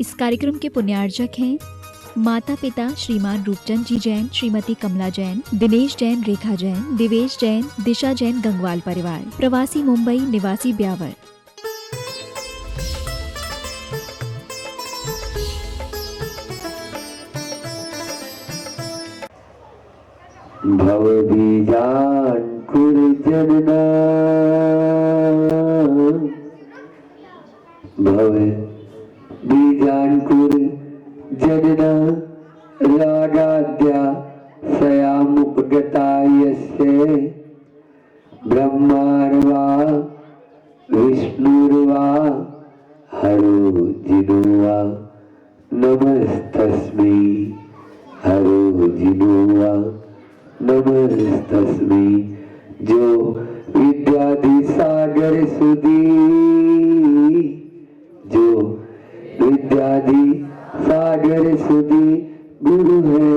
इस कार्यक्रम के पुण्यार्जक हैं माता पिता श्रीमान रूपचंद जी जैन, श्रीमती कमला जैन, दिनेश जैन, रेखा जैन, दिवेश जैन, दिशा जैन, गंगवाल परिवार, प्रवासी मुंबई, निवासी ब्यावर। भव बीजांकुर जनना, भव बीजांकुर जनना, रागाद्या सयामुपगता यस्य, ब्रह्मार्वा विष्णुर्वा हरो जिनोवा, नमस्तस्मै हरो जिनोवा नमस्तस्मै। जो विद्याधि सागर सुधी, जो विद्याधि सागर सुधी, गुरु है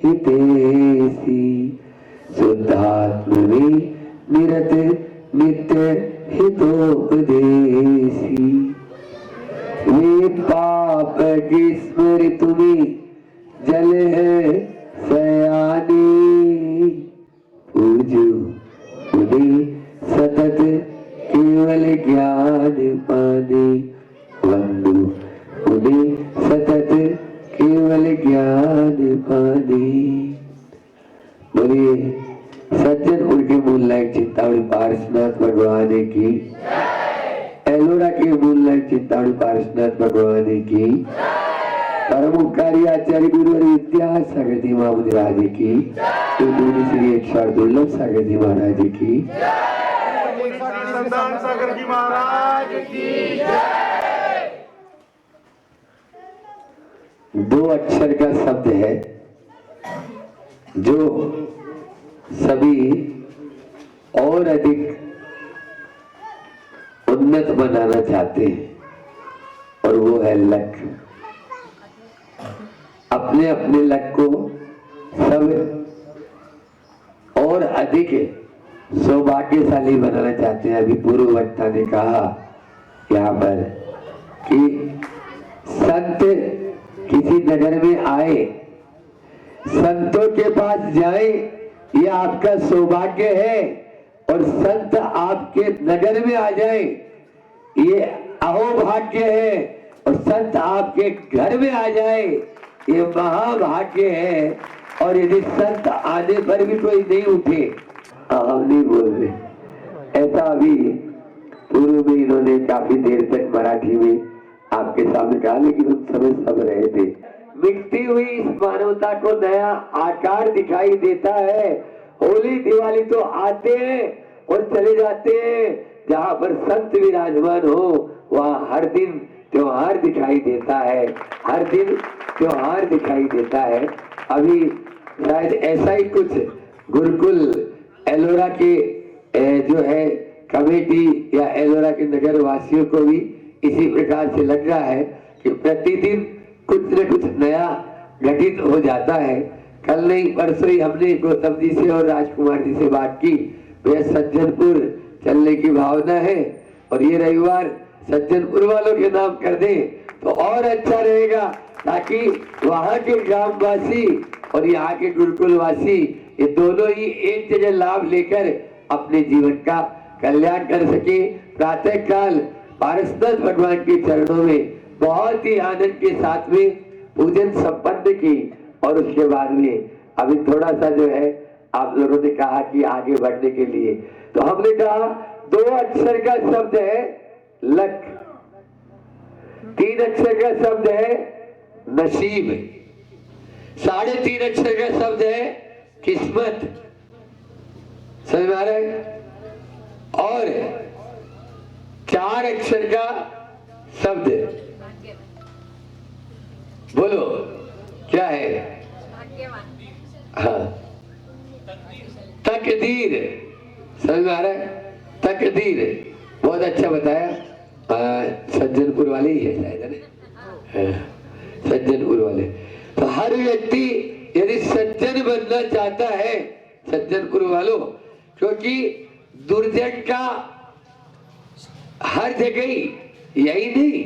हितेशी, शुद्धात्म में निरत नित्य हितोपदेशी। ये पाप की स्मृति में जल है सयानी, पूजो उन्हें सतत केवल ज्ञान पाने, वंदो उन्हें सतत केवल ज्ञान पाने। बोलिए सज्जनपुर के मूलनायक चिंतामणि पार्श्वनाथ भगवान की, एलोरा के मूलनायक चिंतामणि पार्श्वनाथ भगवान की, परम उपकारी आचार्य गुरु विद्यासागर जी महाराज की, तो दूरी श्री एक दुर्लभ सागर जी महाराज की, संतान सागर जी महाराज की। दो अक्षर का शब्द है जो सभी और अधिक उन्नत बनाना चाहते हैं, और वो है लक। अपने अपने लक को सब और अधिक सौभाग्यशाली बनाना चाहते हैं। अभी पूर्व वक्ता ने कहा यहाँ पर कि संत किसी नगर में आए, संतों के पास जाए, ये आपका सौभाग्य है, और संत आपके नगर में आ जाए ये अहोभाग्य है, और संत आपके घर में आ जाए ये महाभाग्य है। और यदि संत आने पर भी कोई नहीं उठे, हम नहीं बोल रहे, ऐसा अभी पूर्व में इन्होंने काफी देर तक मराठी में आपके सामने कहा, लेकिन उस समय सब रहे थे। मिटती हुई इस मानवता को नया आकार दिखाई देता है। होली दिवाली तो आते हैं और चले जाते हैं, जहां पर संत विराजमान हो वहां हर दिन त्योहार दिखाई देता है, हर दिन त्योहार दिखाई देता है। अभी शायद ऐसा ही कुछ गुरुकुल एलोरा के जो है कमेटी या एलोरा के नगर वासियों को भी इसी प्रकार से लग रहा है कि प्रतिदिन कुछ न कुछ नया घटित हो जाता है। कल नहीं परसों ही हमने गौतम जी से और राजकुमार जी से बात की, वे सज्जनपुर चलने की भावना है, और ये रविवार सज्जनपुर वालों के नाम कर दें तो और अच्छा रहेगा, ताकि वहां के ग्रामवासी और यहाँ के गुरुकुल वासी ये दोनों ही एक जगह लाभ लेकर अपने जीवन का कल्याण कर सके। प्रातः काल पारसनाथ भगवान के चरणों में बहुत ही आनंद के साथ में पूजन संपन्न की, और उसके बाद में अभी थोड़ा सा जो है आप लोगों ने कहा कि आगे बढ़ने के लिए, तो हमने कहा 2 अक्षर का शब्द है लक, 3 अक्षर का शब्द है नसीब, 3.5 अक्षर का शब्द है किस्मत, समझ में आ रहा है, और 4 अक्षर का शब्द बोलो क्या है? हाँ, तकदीर, समझ में आ रहा है? तकदीर बहुत अच्छा बताया। सज्जनपुर वाले ही है शायद, है ना? सज्जनपुर वाले। तो हर व्यक्ति यदि सज्जन बनना चाहता है, सज्जनपुर वालों, क्योंकि दुर्जन का हर जगह यही नहीं,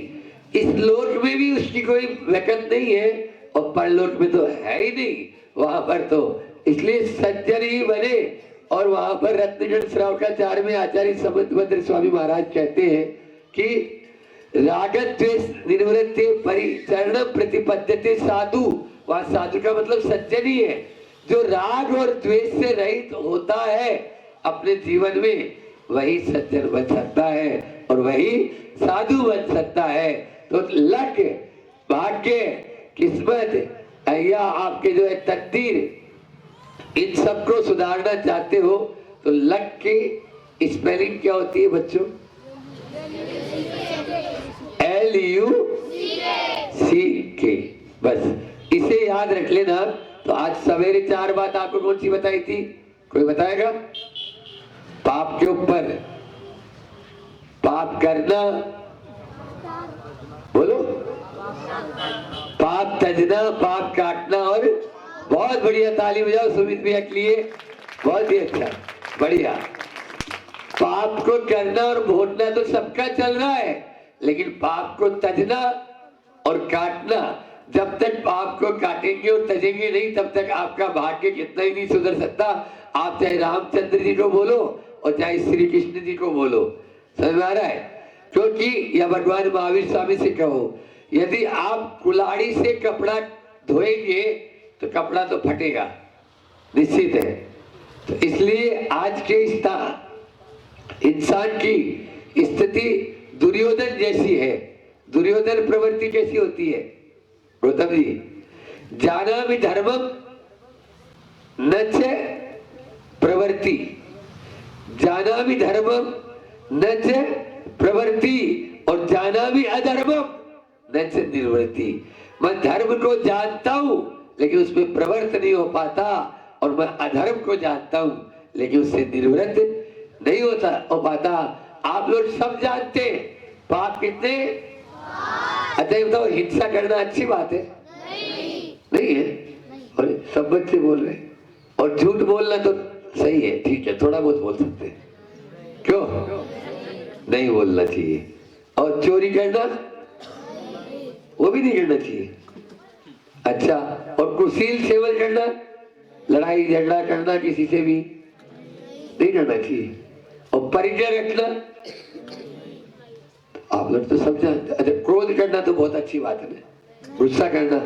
इस लोक में भी उसकी कोई वक़्त नहीं है और परलोक में तो है ही नहीं वहां पर, तो इसलिए सज्जन ही बने। और वहां पर रत्नगढ़ श्रावकाचार्य में आचार्य समुद्रभद्र स्वामी महाराज कहते हैं कि रागद्वेष निवृत्ति परिचरण प्रतिपद्यते साधु। वहां साधु का मतलब सज्जन ही है, जो राग और द्वेष से रहित होता है अपने जीवन में, वही सज्जन बन सकता है और वही साधु बन सकता है। तो लक, भाग्य, किस्मत या आपके जो है तकदीर, इन सबको सुधारना चाहते हो तो लक की स्पेलिंग क्या होती है बच्चों? LUCK। बस इसे याद रख लेना। तो आज सवेरे 4 बात आपको कौन सी बताई थी? कोई बताएगा? पाप के ऊपर, पाप करना, बोलो, पाप तजना, पाप काटना। और बहुत बढ़िया, ताली बजाओ सुमित भैया के लिए, बहुत ही अच्छा, बढ़िया। पाप को करना और भोगना तो सबका चल रहा है, लेकिन पाप को तजना और काटना, जब तक पाप को काटेंगे और तजेंगे नहीं तब तक आपका भाग्य कितना ही नहीं सुधर सकता। आप चाहे रामचंद्र जी को बोलो और चाहे श्री कृष्ण जी को बोलो, समझ में आ रहा है? क्योंकि या भगवान महावीर स्वामी से कहो, यदि आप कुल्हाड़ी से कपड़ा धोएंगे तो कपड़ा तो फटेगा, निश्चित है। तो इसलिए आज के इंसान की स्थिति दुर्योधन जैसी है। दुर्योधन प्रवृत्ति कैसी होती है गौतम जी? जानामि धर्मम न च प्रवृत्ति, जानामि धर्मम न च प्रवृत्ति और जानामि अधर्मम न च निवृत्ति। मैं धर्म को जानता हूं लेकिन उसमें प्रवृत्त नहीं हो पाता, और मैं अधर्म को जानता हूं लेकिन उससे निवृत्त नहीं हो पाता। आप लोग सब जानते हैं पाप कितने? अच्छा ये बताओ, हिंसा करना अच्छी बात है? नहीं है। और सब बच्चे बोल रहे हैं। और झूठ बोलना तो सही है, ठीक है, थोड़ा बहुत बोल सकते हैं, क्यों नहीं बोलना चाहिए? और चोरी करना वो भी नहीं करना चाहिए। अच्छा, और कुशील सेवन करना, लड़ाई झगड़ा करना किसी से भी नहीं करना चाहिए। और परिचय रखना, आप लोग तो सब जानते। अच्छा, क्रोध करना तो बहुत अच्छी बात है, गुस्सा करना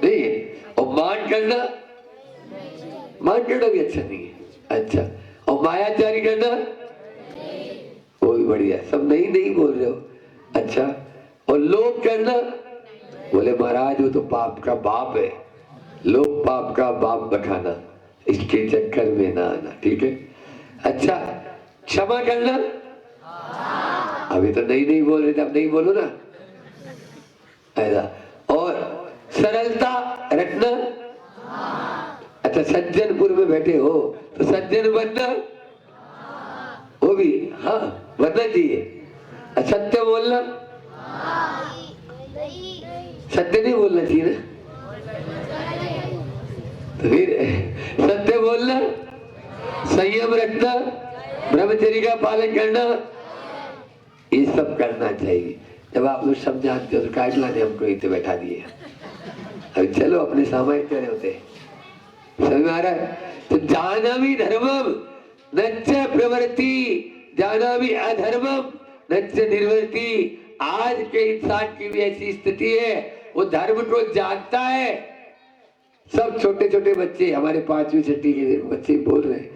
नहीं है। और मान करना, मान करना भी अच्छा नहीं है। अच्छा, और मायाचारी करना वो भी बढ़िया। सब नहीं बोल रहे हो? अच्छा, और लोभ करना, बोले महाराज वो तो पाप का बाप है, लोभ पाप का बाप बखाना, इसके चक्कर में ना आना, ठीक है। अच्छा, क्षमा करना, अभी तो नहीं बोल रहे थे, अब नहीं बोलो ना ऐसा। और सरलता रखना। अच्छा, सज्जनपुर में बैठे हो तो सज्जन बनना, वो भी हाँ बनना चाहिए। सत्य बोलना, सत्य नहीं बोलना चाहिए ना, तो फिर सत्य बोलना, संयम रखना, ब्रह्मचर्य का पालन करना, ये सब करना चाहिए। जब आप लोग सब जानते हो तो काटला ने हमको इतने बैठा दिए। अभी चलो अपने सामायिक करे होते, समझ में आ रहा है? तो जानामि धर्मम न च प्रवृत्ति, जानामि अधर्मम न च निवृत्ति। आज के इंसान की भी ऐसी स्थिति है, वो धर्म को जानता है। सब छोटे छोटे बच्चे, हमारे 5वीं 6वीं के बच्चे बोल रहे हैं,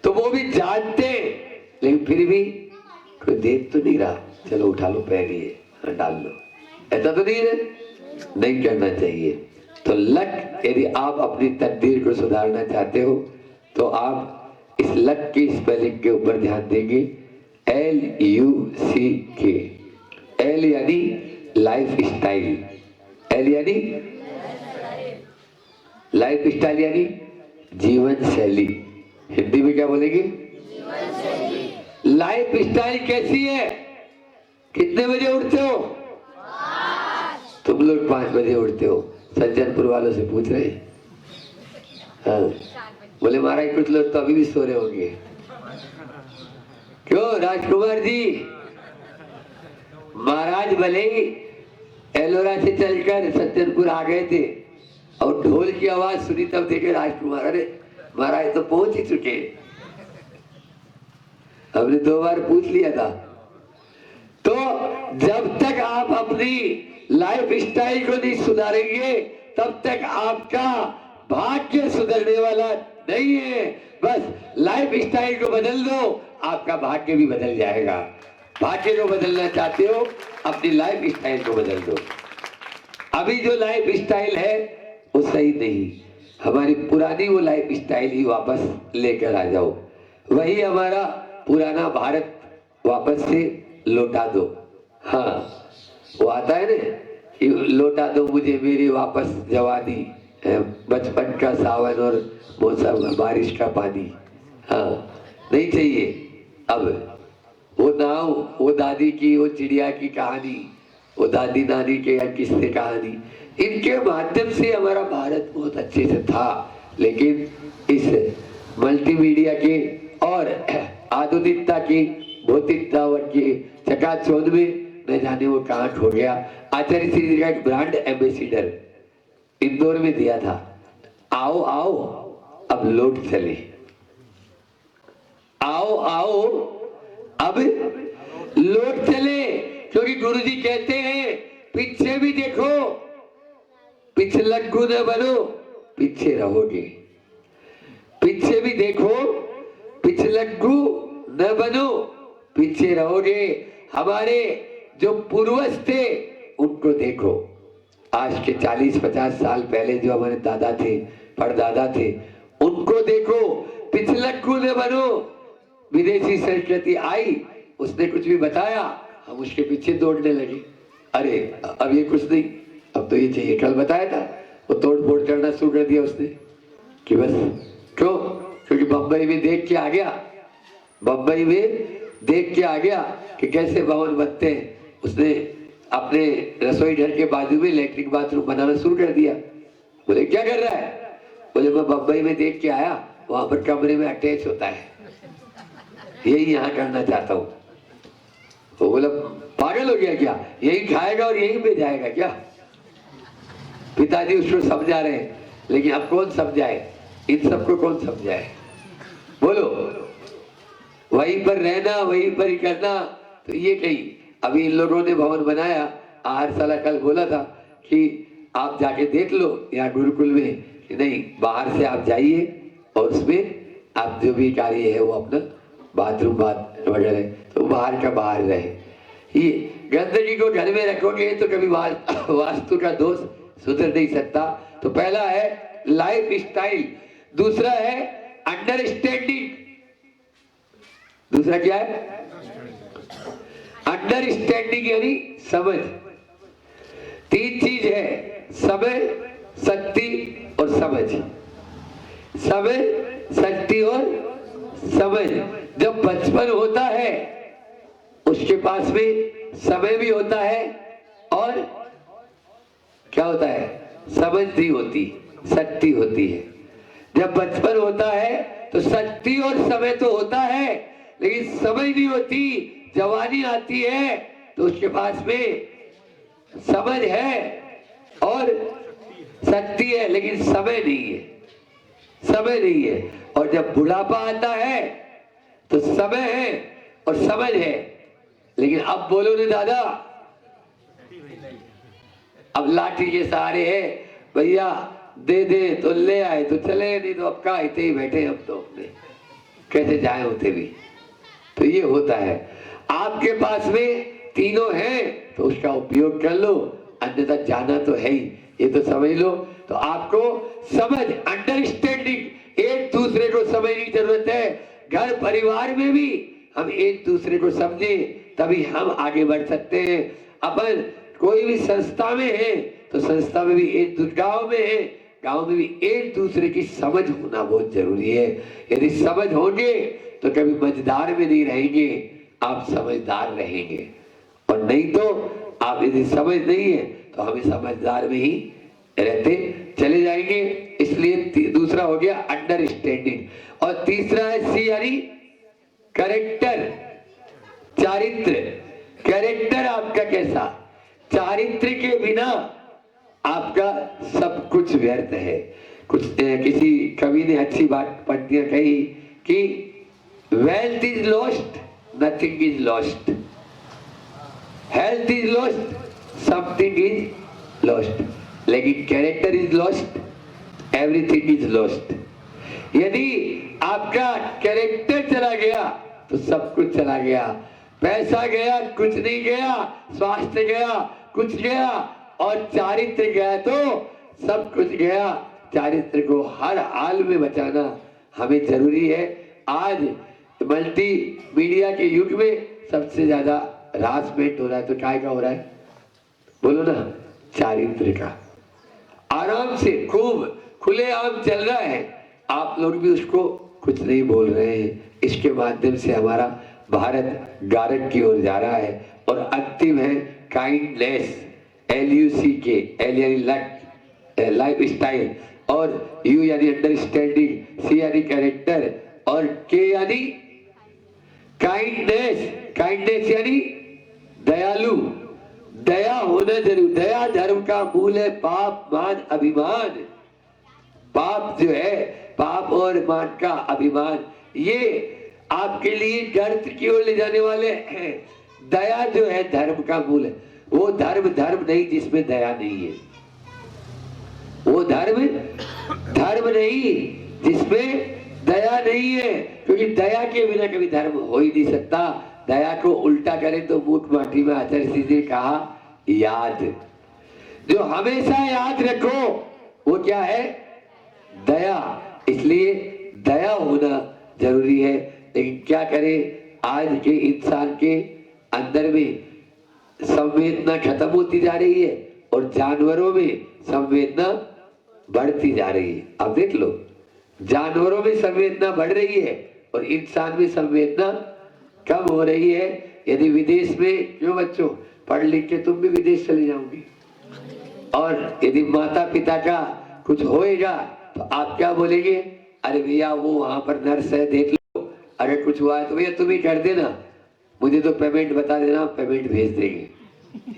तो वो भी जानते लेकिन फिर भी कोई देख तो नहीं रहा, चलो उठा लो पैर, ये डाल लो, ऐसा तो नहीं है, नहीं करना चाहिए। तो लक, यदि आप अपनी तकदीर को सुधारना चाहते हो तो आप इस लक की स्पेलिंग के ऊपर ध्यान देंगे। LUCK। एल यानी लाइफ स्टाइल, एल यानी लाइफ स्टाइल यानी जीवन शैली। हिंदी में क्या बोलेंगे? लाइफ स्टाइल कैसी है? कितने बजे उठते हो? तुम लोग 5 बजे उठते हो। सज्जनपुर वालों से पूछ रहे हैं, हाँ, बोले महाराज कुछ लोग तो अभी भी सो रहे होंगे। क्यों राजकुमार जी? महाराज भले ही एलोरा से चलकर सज्जनपुर आ गए थे और ढोल की आवाज सुनी, तब देखे राजकुमार, अरे महाराज तो पहुंच ही चुके। हमने 2 बार पूछ लिया था। तो जब तक आप अपनी लाइफ स्टाइल को नहीं सुधारेंगे तब तक आपका भाग्य सुधरने वाला नहीं है। बस लाइफ स्टाइल को बदल दो, आपका भाग्य भी बदल जाएगा। भाग्य को बदलना चाहते हो, अपनी लाइफ स्टाइल को बदल दो। अभी जो लाइफ स्टाइल है वो सही नहीं, हमारी पुरानी वो लाइफ स्टाइल ही वापस लेकर आ जाओ। वही हमारा पुराना भारत वापस से लौटा दो। हाँ, वो आता है ना कि लौटा दो मुझे मेरी वापस जवानी, बचपन का सावन और मौसम बारिश का पानी। हाँ, नहीं चाहिए अब वो नाव, वो दादी की, वो चिड़िया की कहानी, वो दादी नानी के किस्से कहानी, इनके माध्यम से हमारा भारत बहुत अच्छे से था। लेकिन इस मल्टीमीडिया के और आधुनिकता की, भौतिकता के चकाचौंध में न जाने वो कहाँ खो गया। आचार्य श्री जी का एक ब्रांड एम्बेसिडर इंदौर में दिया था, आओ आओ अब लौट चले, आओ आओ अब लौट चले। क्योंकि गुरुजी कहते हैं पीछे भी देखो, पिछलग्गू न बनो, पीछे रहोगे। पीछे भी देखो, पिछलग्गू न बनो, पीछे रहोगे। हमारे जो पूर्वज थे उनको देखो, आज के 40-50 साल पहले जो हमारे दादा थे, परदादा थे, उनको देखो, पिछलग्गू न बनो। विदेशी संस्कृति आई, उसने कुछ भी बताया, हम उसके पीछे दौड़ने लगे। अरे अब ये कुछ नहीं, अब तो ये चाहिए। कल बताया था, वो तोड़ फोड़ करना शुरू कर दिया उसने कि बस क्यों? क्योंकि बम्बई में देख के आ गया, बम्बई में देख के आ गया कि कैसे भवन बनते हैं। उसने अपने रसोई घर के बाजू में लैट्रिन बाथरूम बनाना शुरू कर दिया। बोले क्या कर रहा है? बोले मैं बम्बई में देख के आया, वहां पर कमरे में अटैच होता है, यही यहाँ करना चाहता हूँ। तो बोला पागल हो गया क्या? यही खाएगा और यही पे जाएगा क्या? पिताजी उसको समझा रहे हैं, लेकिन अब कौन समझाए? इन सबको कौन समझाए? बोलो, वहीं पर रहना, वहीं पर ही करना। तो ये कहीं अभी इन लोगों ने भवन बनाया, आहार साला कल बोला था कि आप जाके देख लो यहाँ गुरुकुल में, कि नहीं बाहर से आप जाइए और उसमें आप जो भी कार्य है वो अपना बाथरूम वगैरह तो बाहर का बाहर रहे। ये गंदगी को घर में रखोगे तो कभी वास्तु का दोष सुधर नहीं सकता। तो पहला है लाइफ स्टाइल, दूसरा है अंडरस्टैंडिंग। दूसरा क्या है? अंडरस्टैंडिंग यानी समझ। 3 चीज है, समय, शक्ति और समझ। समय, शक्ति और समझ। जब बचपन होता है उसके पास में समय भी होता है और क्या होता है? समझ नहीं होती, शक्ति होती है। जब बचपन होता है तो शक्ति और समय तो होता है, लेकिन समझ नहीं होती। जवानी आती है तो उसके पास में समझ है और शक्ति है, लेकिन समय नहीं है, समय नहीं है। और जब बुढ़ापा आता है तो समय है और समझ है, लेकिन अब बोलो ने दादा, अब लाठी के सहारे है, भैया दे दे तो ले आए तो चले, नहीं तो अब का इतने ही बैठे हम तो अपने, कैसे जाए होते भी। तो ये होता है, आपके पास में तीनों हैं तो उसका उपयोग कर लो, अन्यथा जाना तो है ही, ये तो समझ लो। तो आपको समझ, अंडरस्टैंडिंग, एक दूसरे को समझने की जरूरत है। घर परिवार में भी हम एक दूसरे को समझे तभी हम आगे बढ़ सकते हैं। अपन कोई भी संस्था में है तो संस्था में भी एक, गांव में है, गांव में भी एक दूसरे की समझ होना बहुत जरूरी है। यदि समझ होंगे तो कभी मझधार में नहीं रहेंगे, आप समझदार रहेंगे। और नहीं तो आप यदि समझ नहीं है तो हमें समझदार में ही रहते चले जाएंगे। इसलिए दूसरा हो गया अंडरस्टैंडिंग, और तीसरा है सी यानी कैरेक्टर, चारित्र। कैरेक्टर आपका कैसा? चारित्र के बिना आपका सब कुछ व्यर्थ है। कुछ किसी कवि ने अच्छी बात पंक्तियां कही कि wealth is lost, nothing is lost, health is lost, something is lost, लेकिन character is lost, everything is lost. यदि आपका कैरेक्टर चला गया तो सब कुछ चला गया। पैसा गया कुछ नहीं गया, स्वास्थ्य गया कुछ गया, और चारित्र गया तो सब कुछ गया। चारित्र को हर हाल में बचाना हमें जरूरी है। आज मल्टी मीडिया के युग में सबसे ज्यादा हरासमेंट हो रहा है, तो काय का हो रहा है बोलो ना? चारित्र का। आराम से खूब खुलेआम चल रहा है, आप लोग भी उसको कुछ नहीं बोल रहे हैं। इसके माध्यम से हमारा भारत गारक की ओर जा रहा है। और अंतिम है काइंडनेस, LUCK, L यानी लक, लाइफ स्टाइल, और U यानी अंडरस्टैंडिंग, C यानी कैरेक्टर, और K यानी काइंडनेस। काइंडनेस यानी दयालु, दया होना जरूर। दया धर्म का मूल है। पाप मान अभिमान, पाप जो है, पाप और मान का अभिमान, ये आपके लिए गर्त की ओर ले जाने वाले हैं। दया जो है धर्म का मूल है। वो धर्म धर्म नहीं जिसमें दया नहीं है, वो धर्म धर्म नहीं जिसमें दया नहीं है, क्योंकि दया के बिना कभी धर्म हो ही नहीं सकता। दया को उल्टा करें तो मूठ माटी में आचार्य श्री जी ने कहा याद, जो हमेशा याद रखो वो क्या है? दया। इसलिए दया होना जरूरी है। लेकिन क्या करें, आज के इंसान के अंदर में संवेदना खत्म होती जा रही है और जानवरों में संवेदना बढ़ती जा रही है। अब देख लो, जानवरों में संवेदना बढ़ रही है और इंसान में संवेदना कम हो रही है। यदि विदेश में, क्यों बच्चों, पढ़ लिख के तुम भी विदेश चले जाओगे, और यदि माता पिता का कुछ होएगा तो आप क्या बोलेंगे? अरे भैया वो वहां पर नर्स है, देख लो, अगर कुछ हुआ है तो भैया तुम ही कर देना, मुझे तो पेमेंट बता देना, पेमेंट भेज देंगे।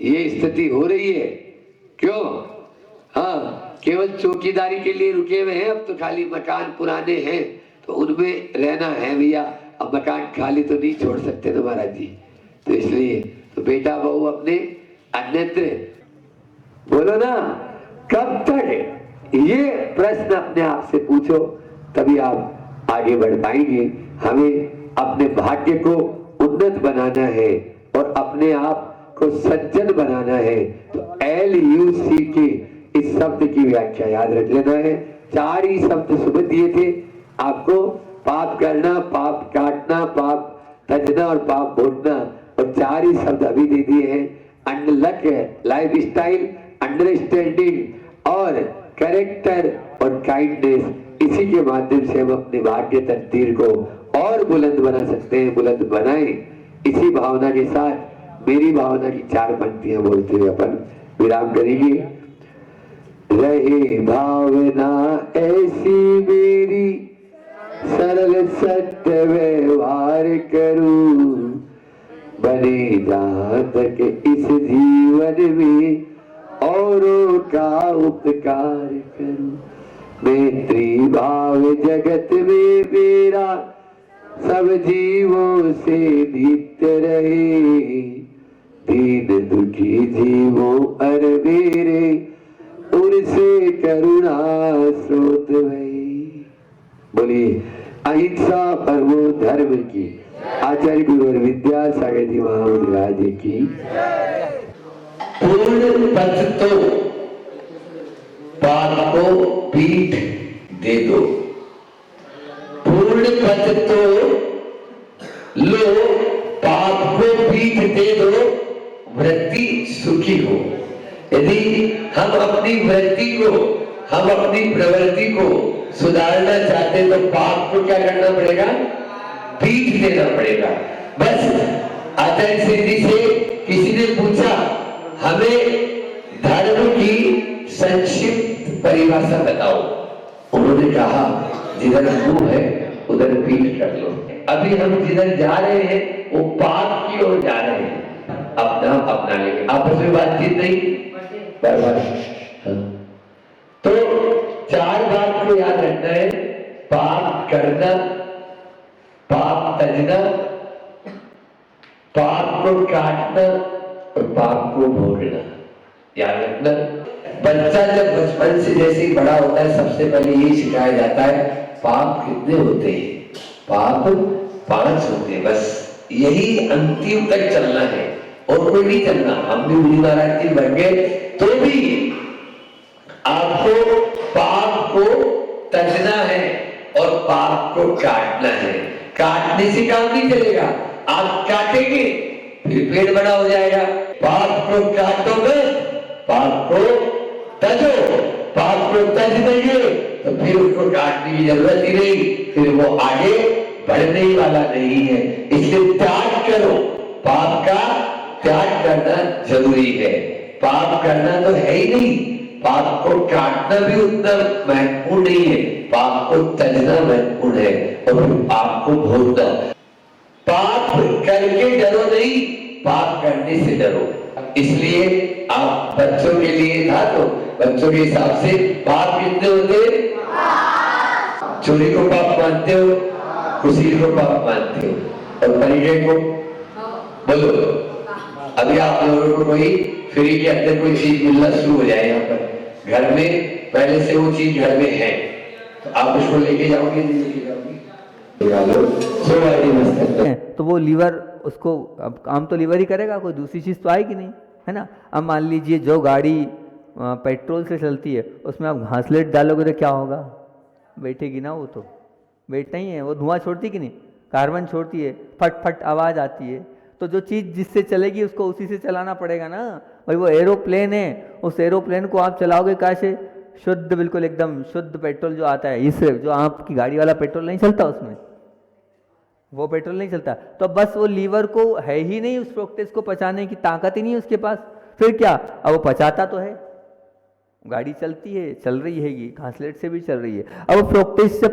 ये स्थिति हो रही है। क्यों? हाँ, केवल चौकीदारी के लिए रुके हुए हैं। अब तो खाली मकान पुराने हैं तो उनमें रहना है भैया, अब मकान खाली तो नहीं छोड़ सकते ना महाराज जी। तो इसलिए तो बेटा बहू अपने अन्यत्र, बोलो ना, कब तक? ये प्रश्न अपने आप से पूछो, तभी आप आगे बढ़ पाएंगे। हमें अपने भाग्य को उन्नत बनाना है और अपने आप को सज्जन बनाना है। तो LUCK इस शब्द की व्याख्या याद रख लेना है। 4 ही शब्द सुबह दिए थे आपको, पाप करना, पाप काटना, पाप तजना और पाप बोलना, और 4 ही शब्द अभी दे दिए हैं। अनलक, लाइफ स्टाइल, अंडरस्टैंडिंग और कैरेक्टर और काइंडनेस। इसी के माध्यम से हम अपने भाग्य तकदीर को और बुलंद बना सकते हैं। बुलंद बनाएं। इसी भावना के साथ मेरी भावना की 4 पंक्तियां बोलते हुए अपन विराम करेंगे। रहे भावना ऐसी मेरी, सरल सत्य व्यवहार करूं, बने जहां तक इस जीवन में औरों का उपकार करूं। मैत्री भाव जगत में मेरा सब जीवों से नित्य रहे, दीन दुखी जीवों अर मेरे उनसे करुणा स्रोत भई। बोलिए अहिंसा परमो धर्म की आचार्य गुरु विद्यासागर जी महाराज की। पूर्ण पथ तो पाप को पीठ दे दो, पूर्ण पथ तो लो, पाप को पीठ दे दो, वृत्ति सुखी हो। यदि हम अपनी वृत्ति को, हम अपनी प्रवृत्ति को सुधारना चाहते तो पाप को क्या करना पड़ेगा? पीठ देना पड़ेगा। बस आचार्य सिंह जी से किसी ने पूछा हमें धर्म की संक्षिप्त परिभाषा बताओ। उन्होंने कहा जिधर मुंह है उधर पीठ कर लो। अभी हम जिधर जा रहे हैं वो पाप की ओर जा रहे हैं। अपना अपना लेंगे, आपस में बातचीत नहीं बार-बार। हाँ। तो 4 बात को याद रखना है, पाप करना, पाप तजना, पाप को काटना और पाप को भोगना, याद रखना। बच्चा जब बचपन से जैसे ही बड़ा होता है सबसे पहले यही सिखाया जाता है पाप कितने होते हैं, पाप 5 होते हैं, बस यही अंतिम तक चलना है और कोई नहीं चलना। हम भी गुरु महाराज जी बन गए तो भी आपको पाप को तजना है और पाप को काटना है। काटने से काम नहीं चलेगा, आप काटेंगे फिर पेड़ बड़ा हो जाएगा। पाप को काटोगे, पाप को तजो, पाप को तज देंगे तो फिर उसको काटने की जरूरत ही नहीं, फिर वो आगे बढ़ने ही वाला नहीं है। इसलिए त्याग करो, पाप का त्याग करना जरूरी है। पाप करना तो है ही नहीं, पाप को काटना भी उतना महत्वपूर्ण नहीं है, पाप को तजना महत्वपूर्ण है और फिर पाप को भोगना। पाप करके डरो नहीं, पाप करने से डरो। इसलिए आप बच्चों के लिए था तो बच्चों के हिसाब से पाप कितने होते? चोरी को पाप मानते हो, खुशी को पाप मानते हो, और परिचय को बोलो। अभी आप लोगों को कोई फ्री के अंदर कोई चीज मिलना शुरू हो जाए, यहाँ पर घर में पहले से वो चीज घर में है तो आप उसको लेके जाओगे, नहीं लेके जाओगे? तो वो लीवर उसको अब काम तो लीवर ही करेगा, कोई दूसरी चीज़ तो आएगी नहीं, है ना। अब मान लीजिए जो गाड़ी पेट्रोल से चलती है उसमें आप घासलेट डालोगे तो क्या होगा? बैठेगी ना, वो तो बैठना ही है। वो धुआं छोड़ती कि नहीं, कार्बन छोड़ती है, फट फट आवाज़ आती है। तो जो चीज़ जिससे चलेगी उसको उसी से चलाना पड़ेगा ना। भाई वो एरोप्लेन है, उस एरोप्लेन को आप चलाओगे कैसे? शुद्ध, बिल्कुल एकदम शुद्ध पेट्रोल जो आता है, इससे जो आपकी गाड़ी वाला पेट्रोल नहीं चलता, उसमें वो पेट्रोल नहीं चलता। तो बस वो लीवर को है ही नहीं, उस प्रोटेस्ट को पचाने की ताकत ही नहीं उसके पास। फिर क्या? अब वो पचाता तो है, गाड़ी चलती है, चल रही है, ये घासलेट से भी चल रही है। अब वो प्रोटेस्ट से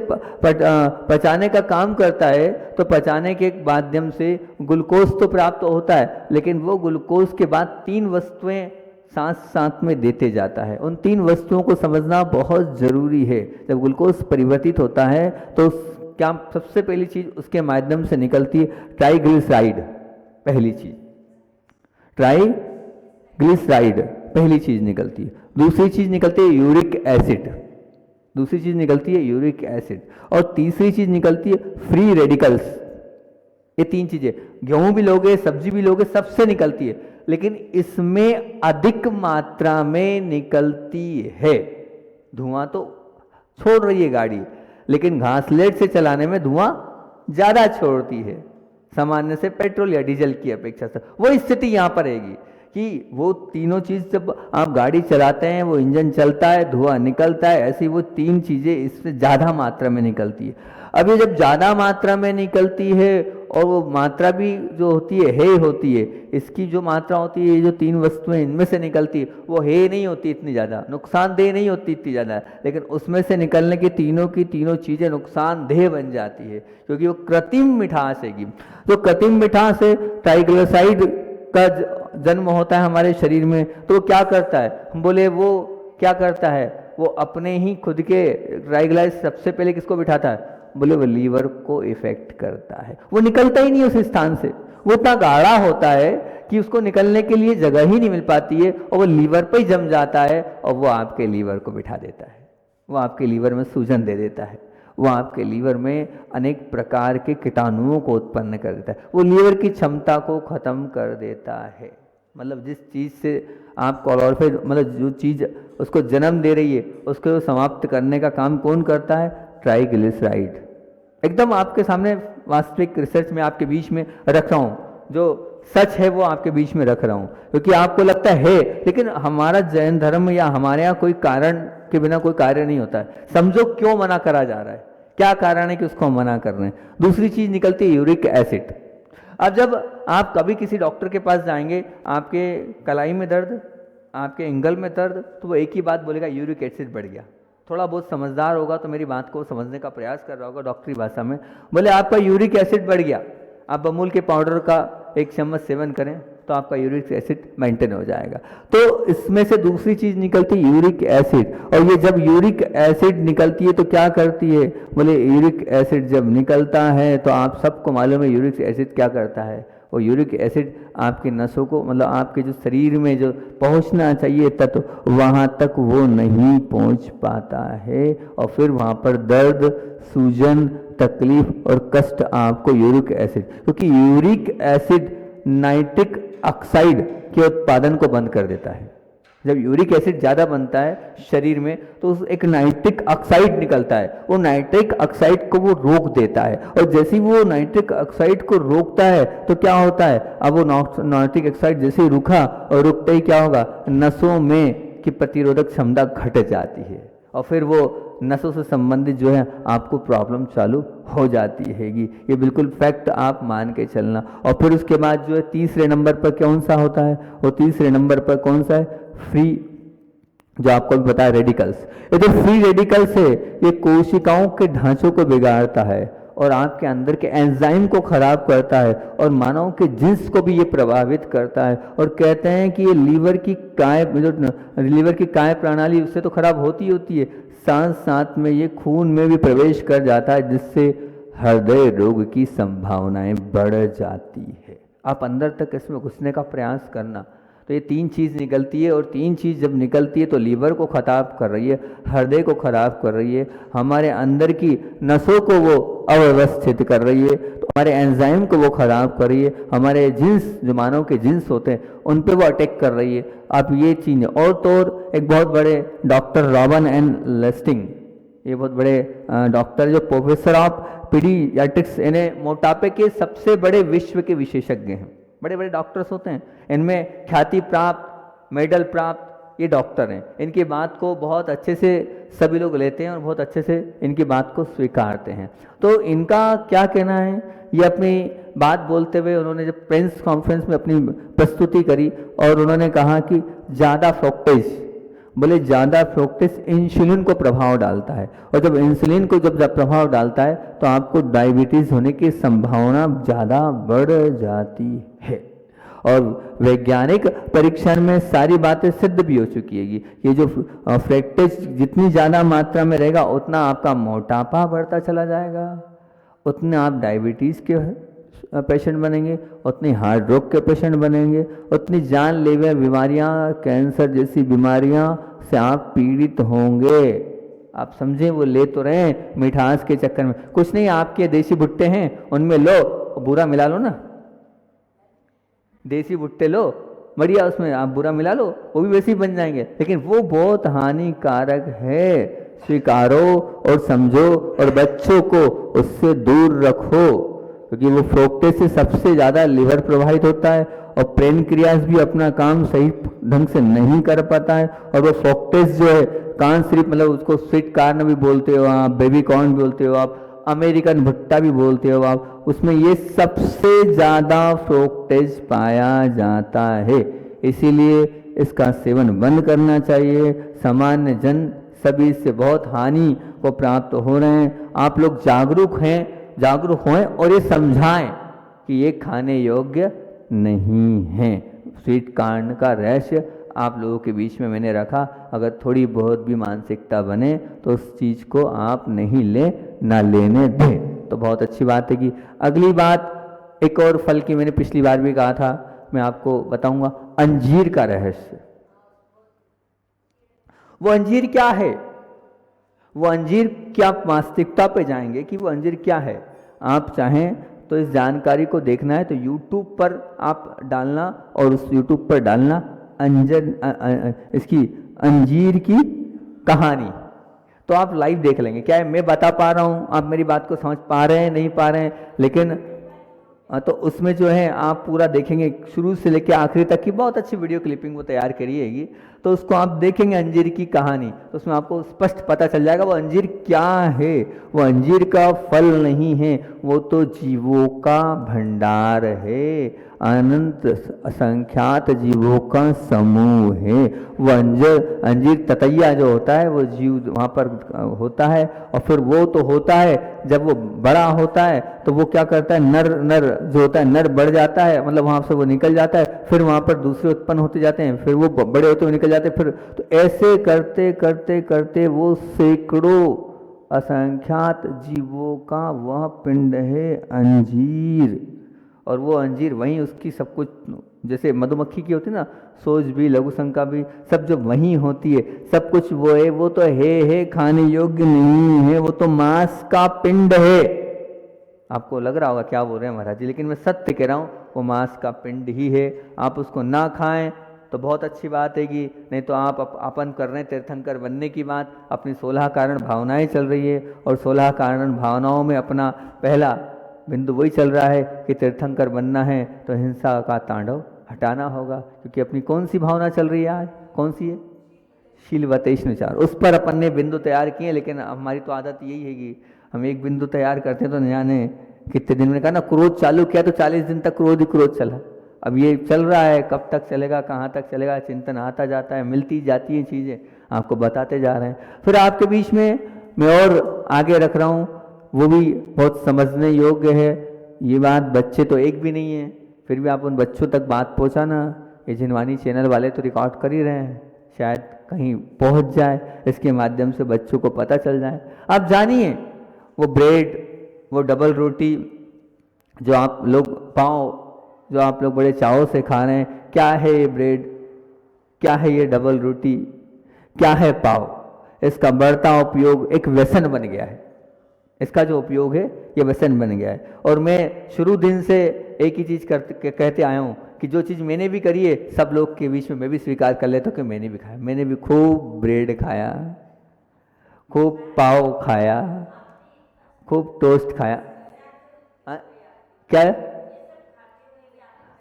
पचाने का काम करता है, तो पचाने के माध्यम से ग्लूकोज तो प्राप्त होता है, लेकिन वो ग्लूकोज के बाद 3 वस्तुएं साथ साथ में देते जाता है। उन 3 वस्तुओं को समझना बहुत ज़रूरी है। जब ग्लूकोज परिवर्तित होता है तो क्या सबसे पहली चीज़ उसके माध्यम से निकलती है ट्राइग्लिसराइड, पहली चीज़ ट्राइग्लिसराइड पहली चीज़ निकलती है। दूसरी चीज़ निकलती है यूरिक एसिड, दूसरी चीज़ निकलती है यूरिक एसिड, और तीसरी चीज़ निकलती है फ्री रेडिकल्स। ये 3 चीज़ें गेहूं भी लोगे, सब्जी भी लोगे, सबसे निकलती है, लेकिन इसमें अधिक मात्रा में निकलती है। धुआं तो छोड़ रही है गाड़ी, लेकिन घासलेट से चलाने में धुआं ज़्यादा छोड़ती है सामान्य से पेट्रोल या डीजल की अपेक्षा से। वो स्थिति यहाँ पर रहेगी कि वो तीनों चीज़ जब आप गाड़ी चलाते हैं, वो इंजन चलता है, धुआं निकलता है, ऐसी वो 3 चीज़ें इससे ज़्यादा मात्रा में निकलती है। अब ये जब ज़्यादा मात्रा में निकलती है और वो मात्रा भी जो होती है होती है, इसकी जो मात्रा होती है, ये जो 3 वस्तुएं इनमें से निकलती है, वो नहीं होती इतनी ज़्यादा, नुकसानदेह नहीं होती इतनी ज़्यादा, लेकिन उसमें से निकलने की तीनों चीज़ें नुकसानदेह बन जाती है, क्योंकि वो कृत्रिम मिठास है। तो कृत्रिम मिठास है, ट्राइग्लिसराइड का जन्म होता है हमारे शरीर में। तो क्या करता है? हम बोले वो क्या करता है? वो अपने ही खुद के ट्राइग्लिसराइड सबसे पहले किसको बिठाता है? बोले वो लीवर को इफेक्ट करता है। वो निकलता ही नहीं उस स्थान से, वो इतना गाढ़ा होता है कि उसको निकलने के लिए जगह ही नहीं मिल पाती है, और वो लीवर पे ही जम जाता है और वो आपके लीवर को बिठा देता है, वो आपके लीवर में सूजन दे देता है, वो आपके लीवर में अनेक प्रकार के कीटाणुओं को उत्पन्न कर देता है, वो लीवर की क्षमता को खत्म कर देता है। मतलब जिस चीज़ से आप क्लोरोफिल, मतलब जो चीज़ उसको जन्म दे रही है, उसको समाप्त करने का काम कौन करता है? ट्राइग्लिसराइड। एकदम आपके सामने वास्तविक रिसर्च में आपके बीच में रख रहा हूँ, जो सच है वो आपके बीच में रख रहा हूँ, क्योंकि आपको लगता है, लेकिन हमारा जैन धर्म या हमारे यहाँ कोई कारण के बिना कोई कार्य नहीं होता है। समझो क्यों मना करा जा रहा है, क्या कारण है कि उसको हम मना कर रहे हैं। दूसरी चीज़ निकलती है यूरिक एसिड। अब जब आप कभी किसी डॉक्टर के पास जाएंगे, आपके कलाई में दर्द, आपके एंगल में दर्द, तो वो एक ही बात बोलेगा, यूरिक एसिड बढ़ गया। थोड़ा बहुत समझदार होगा तो मेरी बात को समझने का प्रयास कर रहा होगा डॉक्टरी भाषा में, बोले आपका यूरिक एसिड बढ़ गया, आप अमूल के पाउडर का 1 चम्मच सेवन करें, तो आपका यूरिक एसिड मेंटेन हो जाएगा। तो इसमें से दूसरी चीज़ निकलती है यूरिक एसिड, और ये जब यूरिक एसिड निकलती है तो क्या करती है, बोले यूरिक एसिड जब निकलता है तो आप सबको मालूम है यूरिक एसिड क्या करता है, वो यूरिक एसिड आपके नसों को, मतलब आपके जो शरीर में जो पहुंचना चाहिए तत्व वहाँ तक वो नहीं पहुंच पाता है, और फिर वहाँ पर दर्द, सूजन, तकलीफ और कष्ट आपको यूरिक एसिड, क्योंकि यूरिक एसिड नाइट्रिक ऑक्साइड के उत्पादन को बंद कर देता है। जब यूरिक एसिड ज़्यादा बनता है शरीर में तो एक नाइट्रिक ऑक्साइड निकलता है, वो नाइट्रिक ऑक्साइड को वो रोक देता है, और जैसे ही वो नाइट्रिक ऑक्साइड को रोकता है तो क्या होता है, अब वो नाइट्रिक ऑक्साइड जैसे ही रुका और रुकते ही क्या होगा, नसों में की प्रतिरोधक क्षमता घट जाती है, और फिर वो नसों से संबंधित जो है आपको प्रॉब्लम चालू हो जाती हैगी। ये बिल्कुल फैक्ट आप मान के चलना। और फिर उसके बाद जो है तीसरे नंबर पर कौन सा होता है, वो तीसरे नंबर पर कौन सा है, फ्री, जो आपको भी पता है रेडिकल्स। ये जो फ्री रेडिकल्स है ये कोशिकाओं के ढांचों को बिगाड़ता है और आपके अंदर के एंजाइम को खराब करता है और मानव के जिन्स को भी ये प्रभावित करता है, और कहते हैं कि ये लीवर की काय प्रणाली उससे तो खराब होती है, साथ साथ में ये खून में भी प्रवेश कर जाता है, जिससे हृदय रोग की संभावनाएं बढ़ जाती है। आप अंदर तक इसमें घुसने का प्रयास करना। तो ये तीन चीज़ निकलती है, और तीन चीज़ जब निकलती है तो लीवर को खराब कर रही है, हृदय को खराब कर रही है, हमारे अंदर की नसों को वो अव्यवस्थित कर रही है, तो हमारे एंजाइम को वो खराब कर रही है, हमारे जिन्स, जो मानव के जिन्स होते हैं उन पे वो अटैक कर रही है। आप ये चीज़, और तो और एक बहुत बड़े डॉक्टर रॉबर्ट एन लेस्टिंग, ये बहुत बड़े डॉक्टर जो प्रोफेसर ऑफ पीडियाट्रिक्स, इन्हें मोटापे के सबसे बड़े विश्व के विशेषज्ञ हैं, बड़े बड़े डॉक्टर्स होते हैं, इनमें ख्याति प्राप्त, मेडल प्राप्त ये डॉक्टर हैं। इनकी बात को बहुत अच्छे से सभी लोग लेते हैं और बहुत अच्छे से इनकी बात को स्वीकारते हैं। तो इनका क्या कहना है, ये अपनी बात बोलते हुए उन्होंने जब प्रेस कॉन्फ्रेंस में अपनी प्रस्तुति करी और उन्होंने कहा कि ज़्यादा फ्रुक्टोज, बोले ज़्यादा फ्रुक्टोज इंसुलिन को प्रभाव डालता है, और जब इंसुलिन को जब प्रभाव डालता है तो आपको डायबिटीज़ होने की संभावना ज़्यादा बढ़ जाती है। और वैज्ञानिक परीक्षण में सारी बातें सिद्ध भी हो चुकी है कि ये जो फ्रुक्टोज जितनी ज़्यादा मात्रा में रहेगा उतना आपका मोटापा बढ़ता चला जाएगा, उतने आप डायबिटीज़ के पेशेंट बनेंगे, उतनी हार्ट रोग के पेशेंट बनेंगे, उतनी जानलेवा बीमारियां, कैंसर जैसी बीमारियां से आप पीड़ित होंगे। आप समझे, वो ले तो रहे हैं मिठास के चक्कर में, कुछ नहीं, आपके देसी भुट्टे हैं उनमें लो, बूरा मिला लो ना, देसी भुट्टे लो बढ़िया, उसमें आप बुरा मिला लो, वो भी वैसे ही बन जाएंगे, लेकिन वो बहुत हानिकारक है। स्वीकारो और समझो और बच्चों को उससे दूर रखो, क्योंकि वो फ्रुक्टोज से सबसे ज़्यादा लिवर प्रभावित होता है और पेनक्रियास भी अपना काम सही ढंग से नहीं कर पाता है, और वो फ्रुक्टोज जो है कॉर्न सिरप, मतलब उसको स्वीट कॉर्न भी बोलते हो आप, बेबी कॉर्न भी बोलते हो आप, अमेरिकन भुट्टा भी बोलते हो आप, उसमें ये सबसे ज़्यादा फ्रुक्टोज पाया जाता है। इसीलिए इसका सेवन बंद करना चाहिए। सामान्य जन सभी इससे बहुत हानि को प्राप्त हो रहे हैं। आप लोग जागरूक हों और ये समझाएं कि ये खाने योग्य नहीं है। स्वीट कॉर्न का रहस्य आप लोगों के बीच में मैंने रखा, अगर थोड़ी बहुत भी मानसिकता बने तो उस चीज़ को आप नहीं ना लेने दें, तो बहुत अच्छी बात है। कि अगली बात एक और फल की मैंने पिछली बार भी कहा था, मैं आपको बताऊंगा अंजीर का रहस्य। वो अंजीर क्या है, वो अंजीर क्या, आप वास्तविकता पे जाएंगे कि वो अंजीर क्या है। आप चाहें तो इस जानकारी को देखना है तो YouTube पर आप डालना, और उस YouTube पर डालना इसकी अंजीर की कहानी, तो आप लाइव देख लेंगे। क्या है, मैं बता पा रहा हूँ, आप मेरी बात को समझ पा रहे हैं नहीं पा रहे हैं, लेकिन तो उसमें जो है आप पूरा देखेंगे शुरू से लेकर आखिरी तक की बहुत अच्छी वीडियो क्लिपिंग वो तैयार करी हैगी, तो उसको आप देखेंगे अंजीर की कहानी, तो उसमें आपको स्पष्ट पता चल जाएगा वो अंजीर क्या है। वो अंजीर का फल नहीं है, वो तो जीवों का भंडार है। अनंत असंख्यात जीवों का समूह है। वो अंजीर ततैया जो होता है वो जीव वहाँ पर होता है, और फिर वो तो होता है जब वो बड़ा होता है तो वो क्या करता है, नर जो होता है नर बढ़ जाता है, मतलब वहाँ से वो निकल जाता है, फिर वहाँ पर दूसरे उत्पन्न होते जाते हैं, फिर वो बड़े होते हुए निकल जाते हैं, फिर तो ऐसे करते करते करते वो सैकड़ों असंख्यात जीवों का वह पिंड है अंजीर। और वो अंजीर वहीं उसकी सब कुछ, जैसे मधुमक्खी की होती है ना, सोच भी लघु शंका भी सब जब वहीं होती है, सब कुछ वो है, वो तो है खाने योग्य नहीं है, वो तो मांस का पिंड है। आपको लग रहा होगा क्या बोल रहे हैं महाराज जी, लेकिन मैं सत्य कह रहा हूँ, वो मांस का पिंड ही है। आप उसको ना खाएं तो बहुत अच्छी बात है कि, नहीं तो आप अपन कर रहे हैं तीर्थंकर बनने की बात, अपनी 16 कारण भावनाएं चल रही है, और 16 कारण भावनाओं में अपना पहला बिंदु वही चल रहा है कि तीर्थंकर बनना है तो हिंसा का तांडव हटाना होगा, क्योंकि अपनी कौन सी भावना चल रही है आज, कौन सी है, शील व विचार, उस पर अपन ने बिंदु तैयार किए। लेकिन हमारी तो आदत यही है कि हम एक बिंदु तैयार करते हैं तो न जाने कितने दिन में, कहा ना क्रोध चालू किया तो 40 दिन तक क्रोध ही क्रोध चला। अब ये चल रहा है, कब तक चलेगा, कहाँ तक चलेगा, चिंतन आता जाता है, मिलती जाती हैं चीज़ें, आपको बताते जा रहे हैं। फिर आपके बीच में मैं और आगे रख रहा हूँ, वो भी बहुत समझने योग्य है। ये बात बच्चे तो एक भी नहीं है, फिर भी आप उन बच्चों तक बात पहुँचाना, ये जिनवानी चैनल वाले तो रिकॉर्ड कर ही रहे हैं, शायद कहीं पहुँच जाए, इसके माध्यम से बच्चों को पता चल जाए। आप जानिए वो ब्रेड, वो डबल रोटी जो आप लोग पाओ, जो आप लोग बड़े चाव से खा रहे हैं, क्या है ये ब्रेड, क्या है ये डबल रोटी, क्या है पाव, इसका बढ़ता उपयोग एक व्यसन बन गया है। इसका जो उपयोग है ये व्यसन बन गया है। और मैं शुरू दिन से एक ही चीज़ कहते आया हूँ कि जो चीज़ मैंने भी करी है, सब लोग के बीच में मैं भी स्वीकार कर लेता हूँ कि मैंने भी खाया। मैंने भी खूब ब्रेड खाया, खूब पाव खाया, खूब टोस्ट खाया। क्या है?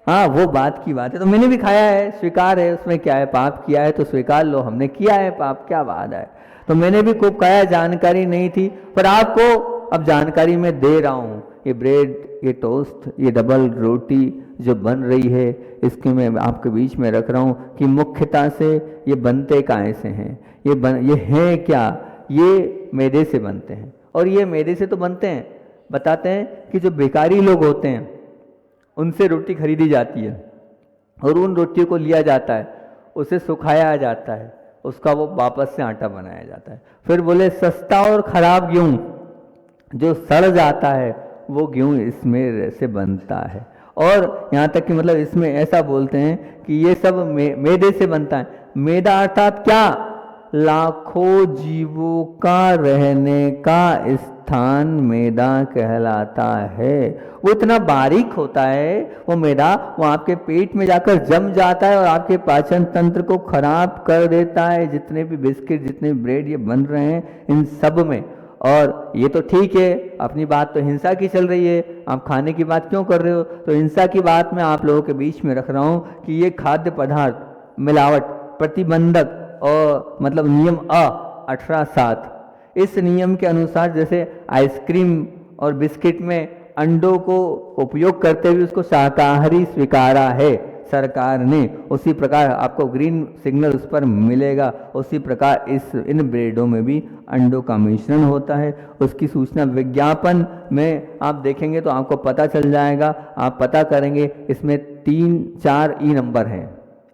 हाँ, वो बात की बात है। तो मैंने भी खाया है, स्वीकार है, उसमें क्या है, पाप किया है तो स्वीकार लो, हमने किया है पाप, क्या बात है। तो मैंने भी खूब खाया, जानकारी नहीं थी, पर आपको अब जानकारी मैं दे रहा हूँ। ये ब्रेड, ये टोस्ट, ये डबल रोटी जो बन रही है, इसके मैं आपके बीच में रख रहा हूँ कि मुख्यतः से ये बनते काहे से हैं, ये हैं क्या, ये मैदे से बनते हैं। और ये मैदे से तो बनते हैं, बताते हैं कि जो बेकारी लोग होते हैं उनसे रोटी खरीदी जाती है और उन रोटियों को लिया जाता है, उसे सुखाया जाता है, उसका वो वापस से आटा बनाया जाता है। फिर बोले सस्ता और खराब गेहूँ जो सड़ जाता है वो गेहूँ इसमें से बनता है। और यहाँ तक कि मतलब इसमें ऐसा बोलते हैं कि ये सब मैदे से बनता है। मैदा अर्थात क्या? लाखों जीवों का रहने का स्थान मैदा कहलाता है। वो इतना बारीक होता है वो मैदा, वो आपके पेट में जाकर जम जाता है और आपके पाचन तंत्र को खराब कर देता है। जितने भी बिस्किट, जितने भी ब्रेड ये बन रहे हैं इन सब में। और ये तो ठीक है, अपनी बात तो हिंसा की चल रही है, आप खाने की बात क्यों कर रहे हो? तो हिंसा की बात मैं आप लोगों के बीच में रख रहा हूँ कि ये खाद्य पदार्थ मिलावट प्रतिबंधक और मतलब नियम 18(7) इस नियम के अनुसार जैसे आइसक्रीम और बिस्किट में अंडों को उपयोग करते हुए उसको शाकाहारी स्वीकारा है सरकार ने, उसी प्रकार आपको ग्रीन सिग्नल उस पर मिलेगा। उसी प्रकार इन ब्रेडों में भी अंडों का मिश्रण होता है। उसकी सूचना विज्ञापन में आप देखेंगे तो आपको पता चल जाएगा। आप पता करेंगे, इसमें 3-4 ई नंबर हैं,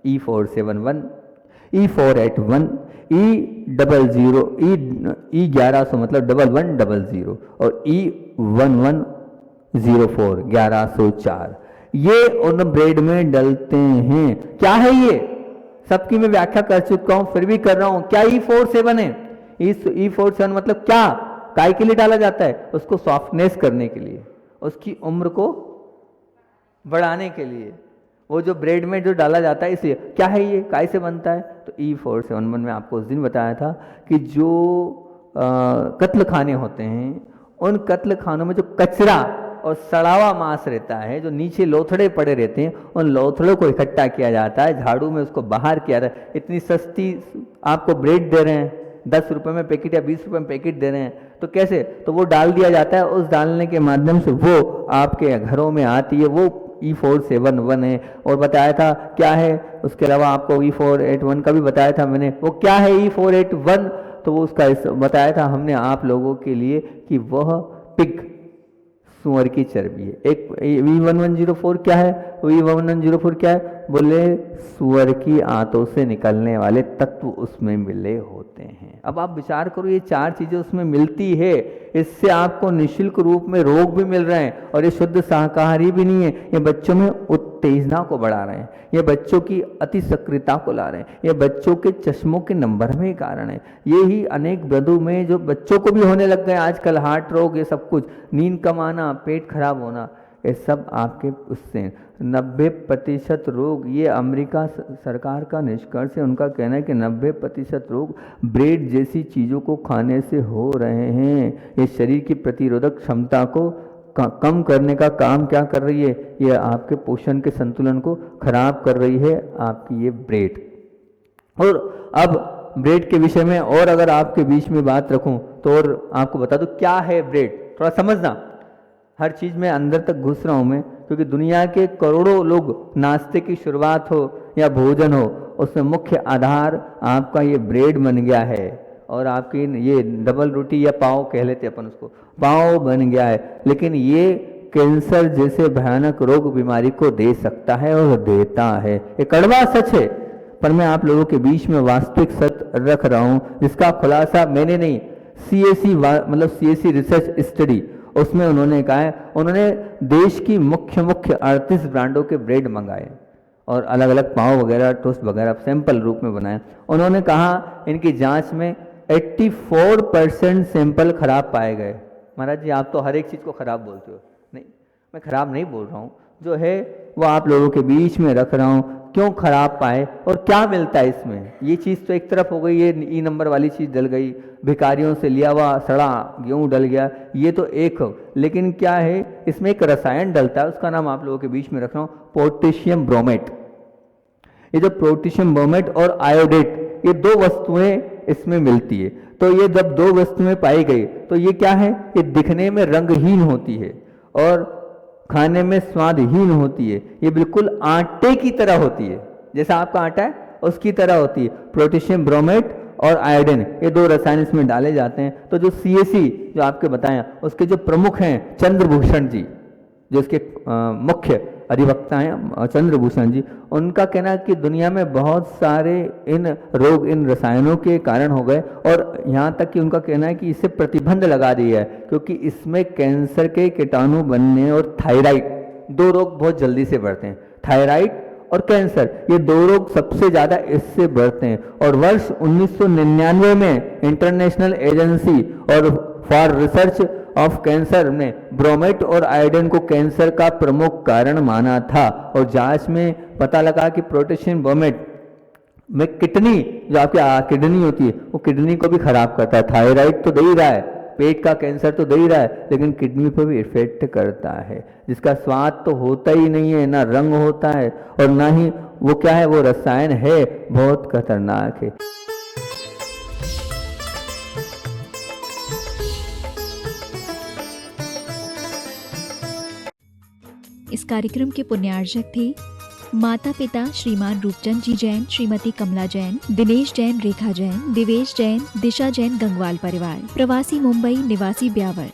E471, E481, E00, E1100 मतलब 1100 और E1104 1104 ये उन ब्रेड में डलते हैं। क्या है ये? सबकी मैं व्याख्या कर चुका हूं, फिर भी कर रहा हूं। क्या E47 है? E47 मतलब क्या, काय के लिए डाला जाता है? उसको सॉफ्टनेस करने के लिए, उसकी उम्र को बढ़ाने के लिए वो जो ब्रेड में जो डाला जाता है। इसलिए क्या है ये, काय से बनता है? तो E471 में आपको उस दिन बताया था कि जो कत्ल खाने होते हैं, उन कत्ल खानों में जो कचरा और सड़ावा मांस रहता है, जो नीचे लोथड़े पड़े रहते हैं, उन लोथड़ों को इकट्ठा किया जाता है, झाड़ू में उसको बाहर किया जाता है। इतनी सस्ती आपको ब्रेड दे रहे हैं, 10 रुपये में पैकेट या 20 रुपये में पैकेट दे रहे हैं, तो कैसे? तो वो डाल दिया जाता है। उस डालने के माध्यम से वो आपके घरों में आती है, वो E471 है, और बताया था क्या है, उसके अलावा आपको E481 का भी बताया था मैंने। वो क्या है E481, तो वो उसका बताया था हमने आप लोगों के लिए कि वह पिग सुअर की चर्बी है। एक V1104 क्या है, V1104 क्या है, बोले सुअर की आंतों से निकलने वाले तत्व उसमें मिले होते हैं। अब आप विचार करो, ये 4 चीजें उसमें मिलती है, इससे आपको निःशुल्क रूप में रोग भी मिल रहे हैं, और ये शुद्ध शाकाहारी भी नहीं है, ये बच्चों में उत्तेजना को बढ़ा रहे हैं, ये बच्चों की अति सक्रियता को ला रहे हैं, ये बच्चों के चश्मों के नंबर में कारण है। ये ही अनेक मधुमेह जो बच्चों को भी होने लग गए आजकल, हार्ट रोग, ये सब कुछ, नींद कम आना, पेट खराब होना, ये सब आपके उससे 90% रोग, ये अमेरिका सरकार का निष्कर्ष है, उनका कहना है कि 90% रोग ब्रेड जैसी चीज़ों को खाने से हो रहे हैं। ये शरीर की प्रतिरोधक क्षमता को कम करने का काम क्या कर रही है, ये आपके पोषण के संतुलन को खराब कर रही है आपकी ये ब्रेड। और अब ब्रेड के विषय में और अगर आपके बीच में बात रखूं तो और आपको बता दूं क्या है ब्रेड, थोड़ा समझना। हर चीज़ में अंदर तक घुस रहा हूँ मैं, क्योंकि दुनिया के करोड़ों लोग नाश्ते की शुरुआत हो या भोजन हो, उसमें मुख्य आधार आपका ये ब्रेड बन गया है, और आपकी ये डबल रोटी या पाव कह लेते अपन उसको, पाव बन गया है। लेकिन ये कैंसर जैसे भयानक रोग बीमारी को दे सकता है और देता है, ये कड़वा सच है, पर मैं आप लोगों के बीच में वास्तविक सत्य रख रहा हूँ, जिसका खुलासा मैंने नहीं, CAC मतलब CAC रिसर्च स्टडी, उसमें उन्होंने कहा है, उन्होंने देश की मुख्य 38 ब्रांडों के ब्रेड मंगाए और अलग अलग पाव वगैरह, टोस्ट वगैरह सैंपल रूप में बनाए। उन्होंने कहा इनकी जांच में 84% सैंपल खराब पाए गए। महाराज जी, आप तो हर एक चीज़ को खराब बोलते हो। नहीं, मैं खराब नहीं बोल रहा हूँ, जो है वो आप लोगों के बीच में रख रहा हूँ। क्यों खराब पाए और क्या मिलता है इसमें, ये चीज़ तो एक तरफ हो गई, ये E नंबर वाली चीज़ डल गई, भिखारियों से लिया हुआ सड़ा गेहूँ डल गया, ये तो एक हो। लेकिन क्या है, इसमें एक रसायन डलता है, उसका नाम आप लोगों के बीच में रख रहा हूँ, पोटेशियम ब्रोमेट। ये जो पोटेशियम ब्रोमेट और आयोडेट, ये 2 वस्तुएं इसमें मिलती है। तो ये जब 2 वस्तुएं पाई गई तो ये क्या है, ये दिखने में रंगहीन होती है और खाने में स्वादहीन होती है। ये बिल्कुल आटे की तरह होती है, जैसा आपका आटा है उसकी तरह होती है। पोटेशियम ब्रोमेट और आयोडीन, ये 2 रसायन इसमें डाले जाते हैं। तो जो CAC जो आपके बताया, उसके जो प्रमुख हैं चंद्रभूषण जी, जो इसके मुख्य अधिवक्ता हैं चंद्रभूषण जी, उनका कहना है कि दुनिया में बहुत सारे इन रोग इन रसायनों के कारण हो गए, और यहाँ तक कि उनका कहना है कि इसे प्रतिबंध लगा दिया है, क्योंकि इसमें कैंसर के कीटाणु बनने और थायराइड, 2 रोग बहुत जल्दी से बढ़ते हैं। थायराइड और कैंसर, ये 2 रोग सबसे ज़्यादा इससे बढ़ते हैं। और वर्ष 1999 में इंटरनेशनल एजेंसी और फॉर रिसर्च ऑफ कैंसर ने ब्रोमेट और आयोडीन को कैंसर का प्रमुख कारण माना था, और जांच में पता लगा कि पोटेशियम ब्रोमेट में किडनी, जो आपकी किडनी होती है, वो किडनी को भी खराब करता है। थायराइड तो दे ही रहा है, पेट का कैंसर तो दे ही रहा है, लेकिन किडनी पर भी इफेक्ट करता है, जिसका स्वाद तो होता ही नहीं है, ना रंग होता है, और ना ही वो क्या है, वो रसायन है, बहुत खतरनाक है। इस कार्यक्रम के पुण्यार्जक थे माता पिता श्रीमान रूपचंद जी जैन, श्रीमती कमला जैन, दिनेश जैन, रेखा जैन, दिवेश जैन, दिशा जैन, गंगवाल परिवार, प्रवासी मुंबई, निवासी ब्यावर।